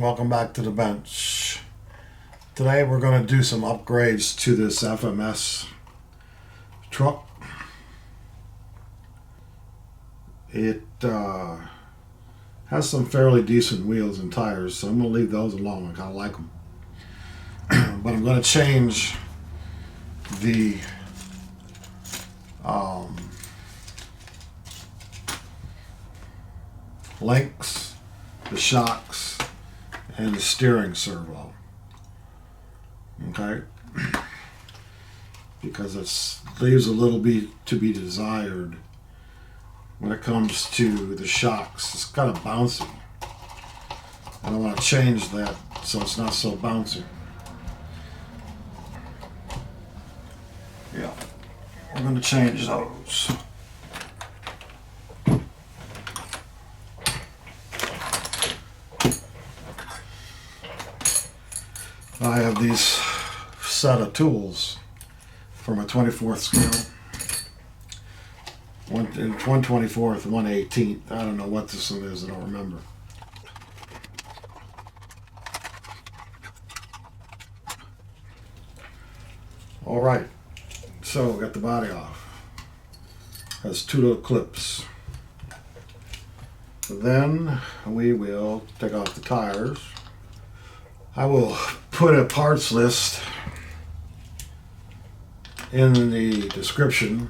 Welcome back to the bench. Today we're going to do some upgrades to this FMS truck. It has some fairly decent wheels and tires, so I'm going to leave those alone. I kind of like them. But I'm going to change the links, the shocks, and the steering servo. Okay? Because it leaves a little bit to be desired when it comes to the shocks. It's kind of bouncy. And I want to change that so it's not so bouncy. Yeah, we're going to change those. I have these set of tools for my 24th scale. 1/24th, 1/18th. I don't know what this one is, I don't remember. Alright, so we got the body off. Has two little clips. Then we will take off the tires. I will put a parts list in the description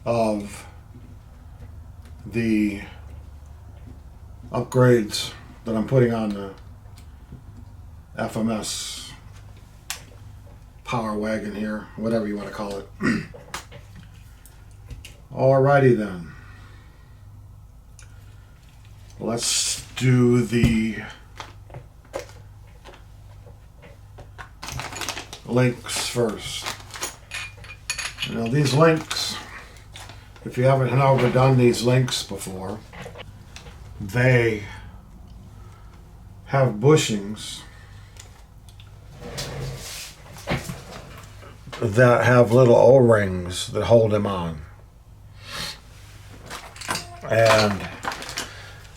of the upgrades that I'm putting on the FMS Power Wagon here, whatever you want to call it. Alrighty then. Let's do the links first. Now these links, if you haven't ever done these links before, they have bushings that have little O-rings that hold them on. And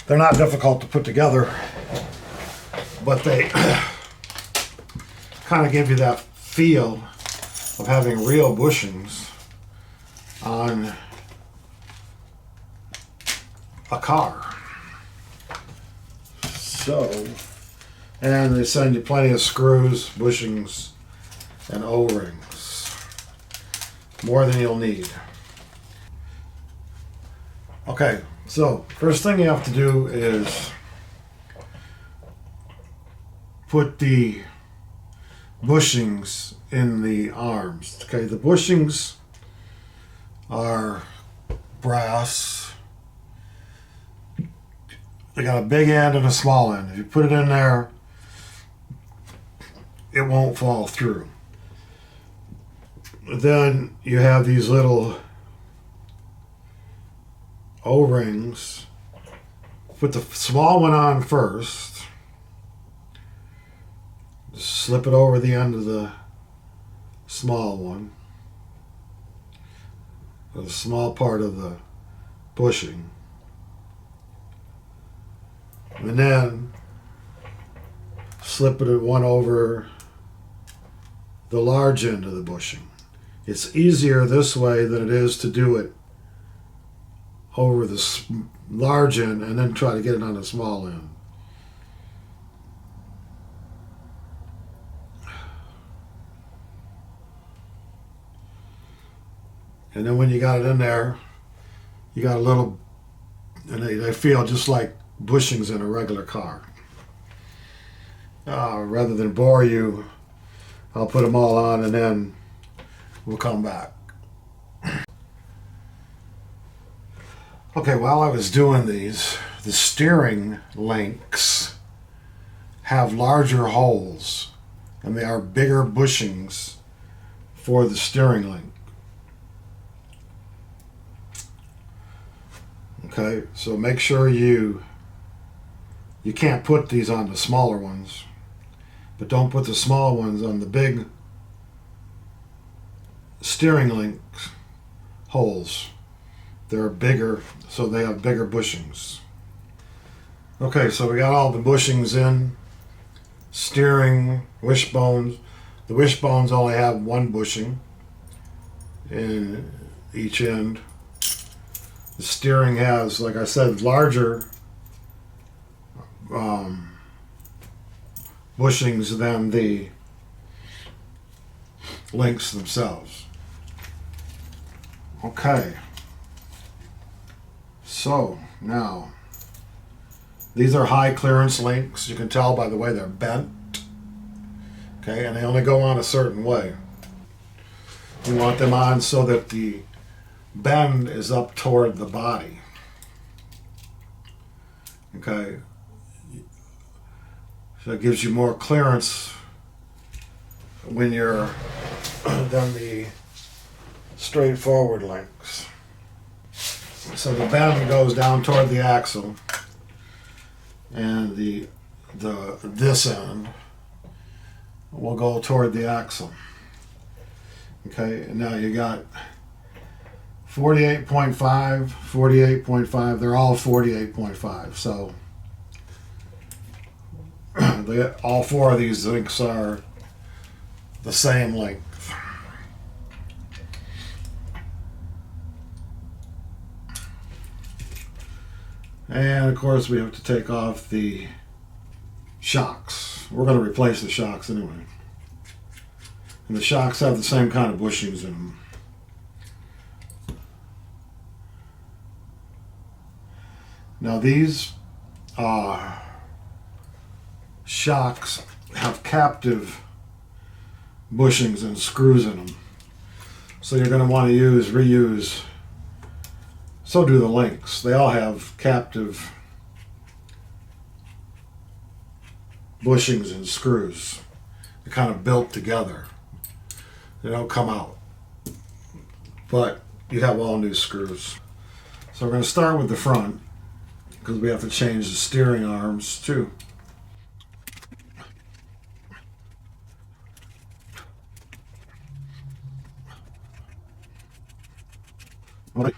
they're not difficult to put together, but they kind of give you that feel of having real bushings on a car. So, and they send you plenty of screws, bushings, and O-rings. More than you'll need. Okay, so first thing you have to do is put the bushings in the arms. Okay, the bushings are brass. They got a big end and a small end. If you put it in there, it won't fall through. Then you have these little O-rings. Put the small one on first. Slip it over the end of the small one, or the small part of the bushing, and then slip it one over the large end of the bushing. It's easier this way than it is to do it over the large end and then try to get it on the small end. And then when you got it in there, you got a little, and they feel just like bushings in a regular car. Rather than bore you, I'll put them all on and then we'll come back. Okay, while I was doing these, the steering links have larger holes, and they are bigger bushings for the steering link. Okay, so make sure you can't put these on the smaller ones, but don't put the small ones on the big steering link holes. They're bigger, so they have bigger bushings. Okay, so we got all the bushings in, steering, wishbones. The wishbones only have one bushing in each end. The steering has, like I said, larger bushings than the links themselves. Okay, so now these are high clearance links. You can tell by the way they're bent. Okay, and they only go on a certain way. You want them on so that the bend is up toward the body. Okay, so it gives you more clearance when you're than the straightforward links. So the bend goes down toward the axle, and this end will go toward the axle. Okay, and now you got 48.5, 48.5. They're all 48.5. So all four of these links are the same length. And of course we have to take off the shocks. We're going to replace the shocks anyway. And the shocks have the same kind of bushings in them. Now these shocks have captive bushings and screws in them. So you're going to want to reuse. So do the links. They all have captive bushings and screws. They're kind of built together. They don't come out. But you have all new screws. So we're going to start with the front, because we have to change the steering arms too. All right.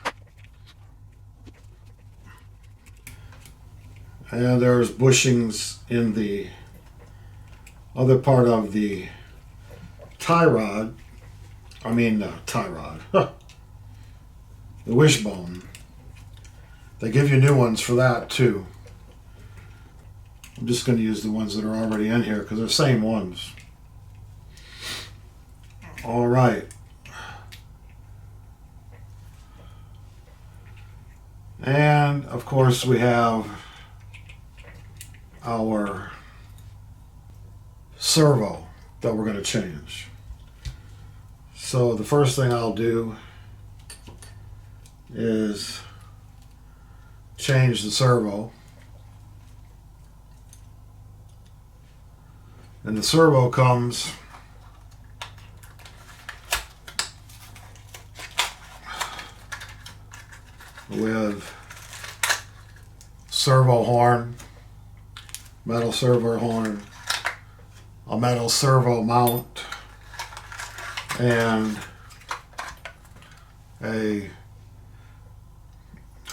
And there's bushings in the other part of the tie rod. The wishbone. They give you new ones for that too. I'm just going to use the ones that are already in here because they're the same ones. All right. And of course we have our servo that we're going to change. So the first thing I'll do is change the servo. And the servo comes with servo horn, metal servo horn, a metal servo mount, and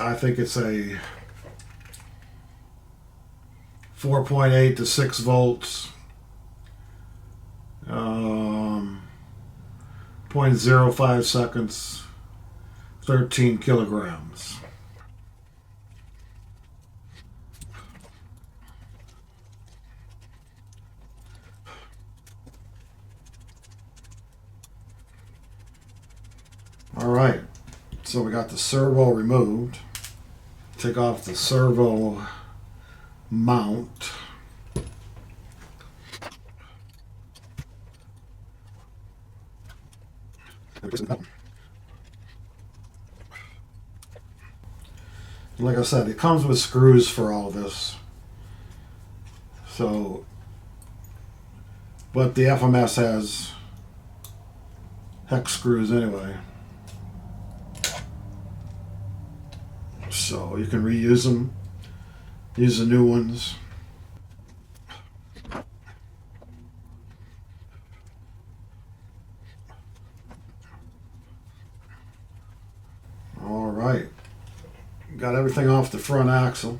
I think it's a 4.8 to 6 volts, 0.05 seconds, 13 kilograms. All right, so we got the servo removed. Take off the servo mount. Like I said, it comes with screws for all this. So, but the FMS has hex screws anyway. So you can reuse them, use the new ones. All right, got everything off the front axle.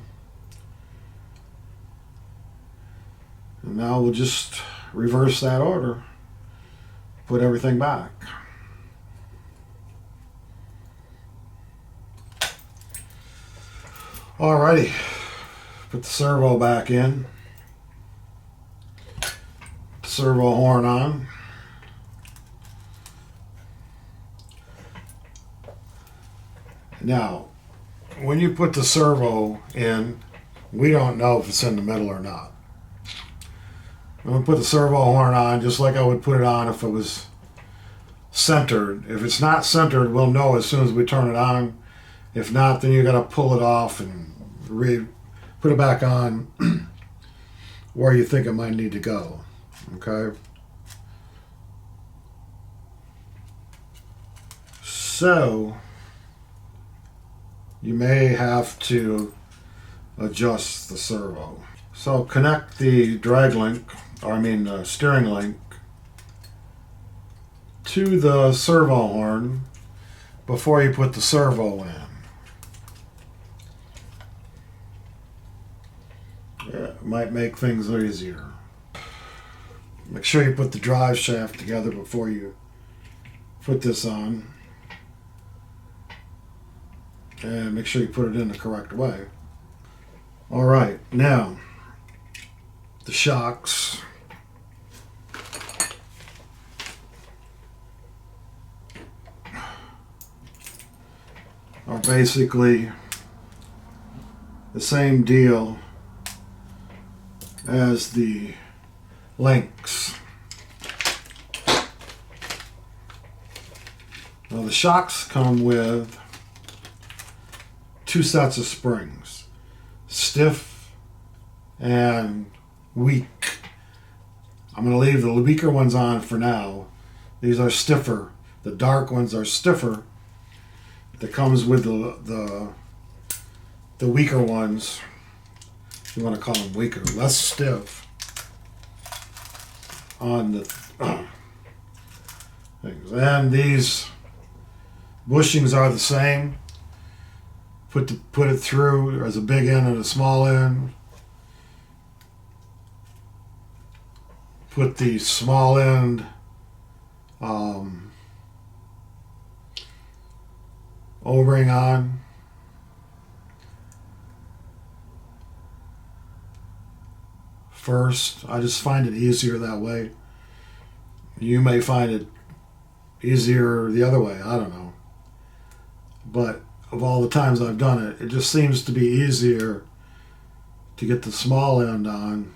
now we'll just reverse that order. Put everything back. Alrighty. Put the servo back in. Put the servo horn on. Now, when you put the servo in, we don't know if it's in the middle or not. I'm going to put the servo horn on just like I would put it on if it was centered. If it's not centered, we'll know as soon as we turn it on. If not, then you got to pull it off and put it back on where you think it might need to go. Okay? So, you may have to adjust the servo. So connect the drag link, steering link, to the servo horn before you put the servo in. Yeah, it might make things easier. Make sure you put the drive shaft together before you put this on. And make sure you put it in the correct way. Alright, now the shocks. Are basically the same deal as the links. Now the shocks come with 2 sets of springs, stiff and weak. I'm going to leave the weaker ones on for now. These are stiffer. The dark ones are stiffer. That comes with the weaker ones. If you want to call them weaker, less stiff on the things. And these bushings are the same. Put it through as a big end and a small end. Put the small end O-ring on. First, I just find it easier that way. You may find it easier the other way, I don't know. But of all the times I've done it, it just seems to be easier to get the small end on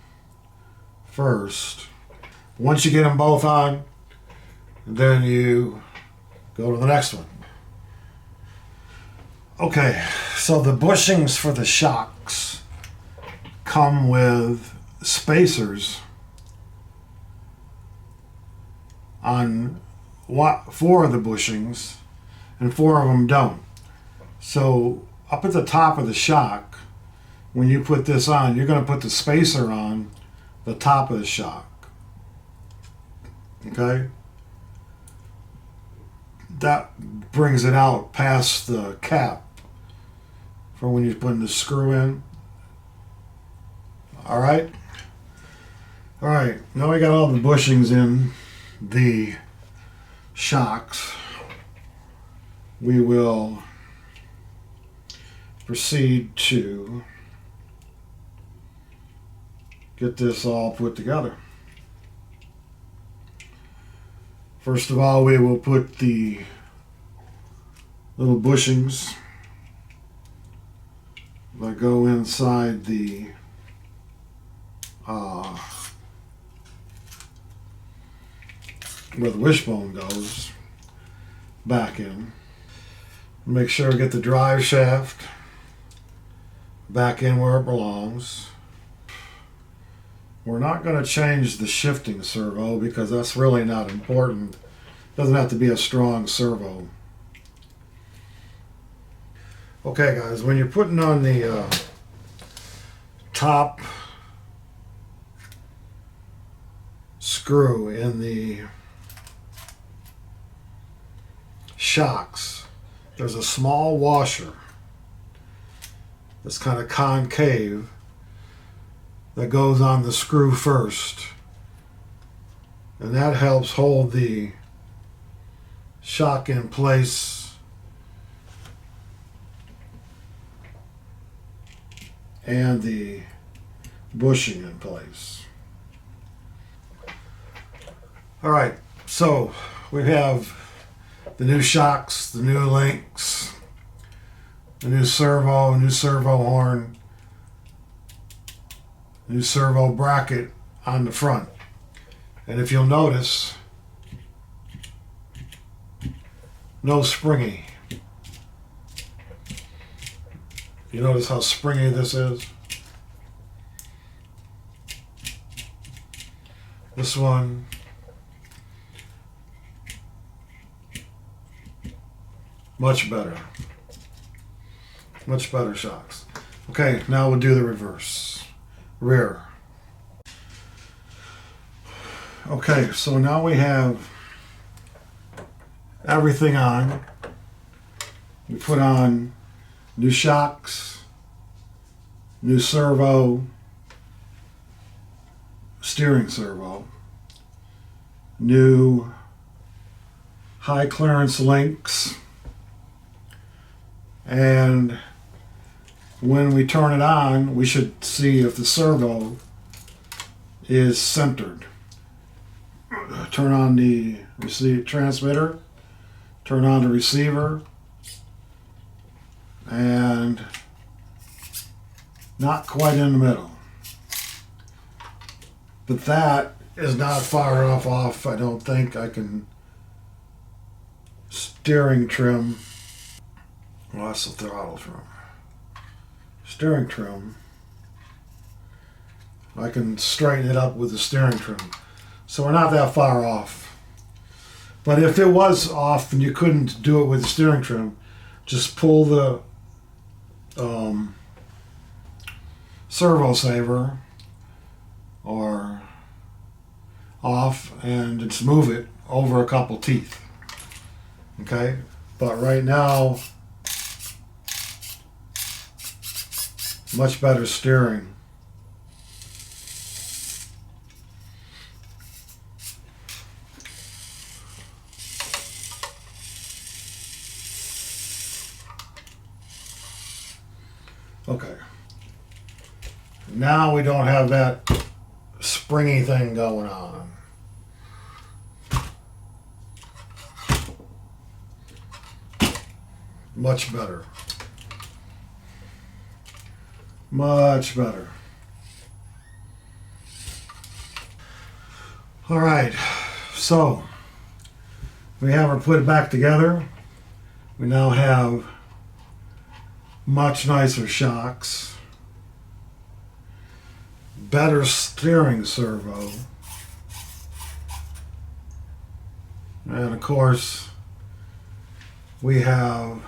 first. Once you get them both on, then you go to the next one. Okay, so the bushings for the shocks come with spacers on 4 of the bushings, and 4 of them don't. So up at the top of the shock, when you put this on, you're going to put the spacer on the top of the shock. Okay? That brings it out past the cap for when you're putting the screw in. Alright? Alright, now we got all the bushings in the shocks. We will proceed to get this all put together. First of all, we will put the little bushings that go inside the where the wishbone goes back in. Make sure to get the drive shaft back in where it belongs. We're not going to change the shifting servo because that's really not important. It doesn't have to be a strong servo. Okay guys, when you're putting on the top screw in the shocks, there's a small washer that's kind of concave that goes on the screw first. And that helps hold the shock in place and the bushing in place. Alright, so we have the new shocks, the new links, the new servo horn, new servo bracket on the front. And if you'll notice, no springy. You notice how springy this is? This one, much better. Much better shocks. Okay, now we'll do the reverse. Rear. Okay, so now we have everything on. We put on new shocks, new servo, steering servo, new high clearance links, and when we turn it on, we should see if the servo is centered. Turn on the transmitter, turn on the receiver, and not quite in the middle. But that is not far enough off. I don't think I can steering trim. Well, that's the throttle trim. Steering trim. I can straighten it up with the steering trim. So we're not that far off. But if it was off and you couldn't do it with the steering trim, just pull the servo saver or off and just move it over a couple teeth. Okay? But right now, much better steering. Okay. Now we don't have that springy thing going on. Much better. Much better. All right. So we have her put it back together. We now have much nicer shocks, better steering servo, and of course we have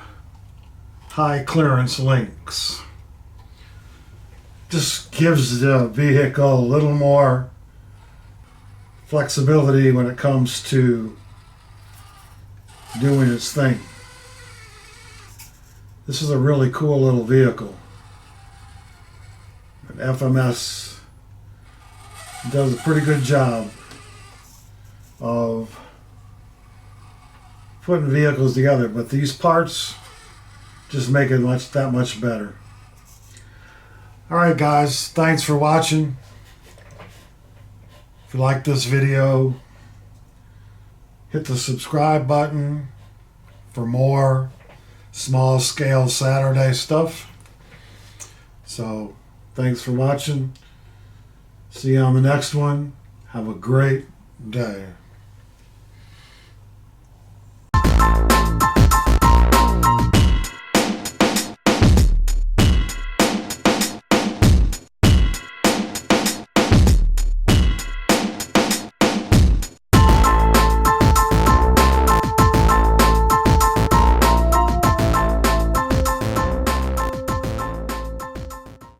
high clearance links. Just gives the vehicle a little more flexibility when it comes to doing its thing. This is a really cool little vehicle. And FMS does a pretty good job of putting vehicles together, but these parts just make it that much better. Alright guys, thanks for watching. If you like this video, hit the subscribe button for more small scale Saturday stuff. So thanks for watching. See you on the next one. Have a great day.